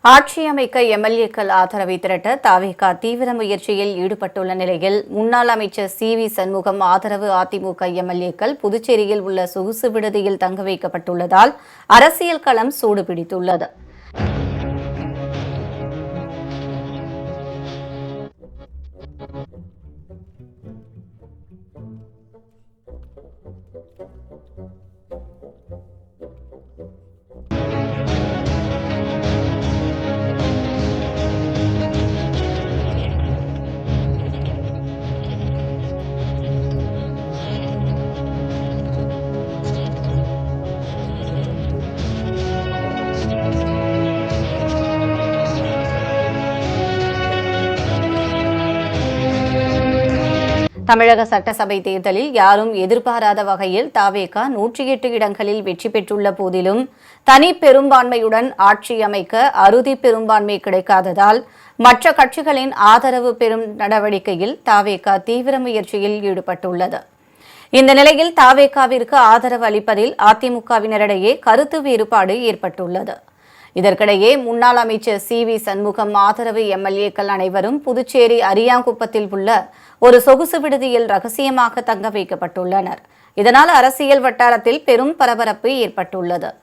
ஆட்சி அமைக்க எம்எல்ஏக்கள் ஆதரவை திரட்ட தவிக தீவிர முயற்சியில் ஈடுபட்டுள்ள நிலையில் முன்னாள் அமைச்சர் சி.வி. சண்முகம் ஆதரவு அதிமுக எம்எல்ஏக்கள் புதுச்சேரியில் உள்ள சொகுசு விடுதியில் தங்க வைக்கப்பட்டுள்ளதால் அரசியல் களம் சூடுபிடித்துள்ளது. தமிழக சட்டசபை தேர்தலில் யாரும் எதிர்பாராத வகையில் தவிக 108 இடங்களில் வெற்றி பெற்றுள்ள போதிலும் தனி பெரும்பான்மையுடன் ஆட்சி அமைக்க அறுதி பெரும்பான்மை கிடைக்காததால் மற்ற கட்சிகளின் ஆதரவு பெறும் நடவடிக்கையில் தவிக தீவிர முயற்சியில் ஈடுபட்டுள்ளது. இந்த நிலையில் தவிகவிற்கு ஆதரவு அளிப்பதில் அதிமுகவினரிடையே கருத்து வேறுபாடு ஏற்பட்டுள்ளது. இதற்கிடையே முன்னாள் அமைச்சர் சி.வி. சண்முகம் ஆதரவு எம்எல்ஏக்கள் அனைவரும் புதுச்சேரி அரியாங்குப்பத்தில் உள்ள ஒரு சொகுசு விடுதியில் ரகசியமாக தங்க வைக்கப்பட்டுள்ளனர். இதனால் அரசியல் வட்டாரத்தில் பெரும் பரபரப்பு ஏற்பட்டுள்ளது.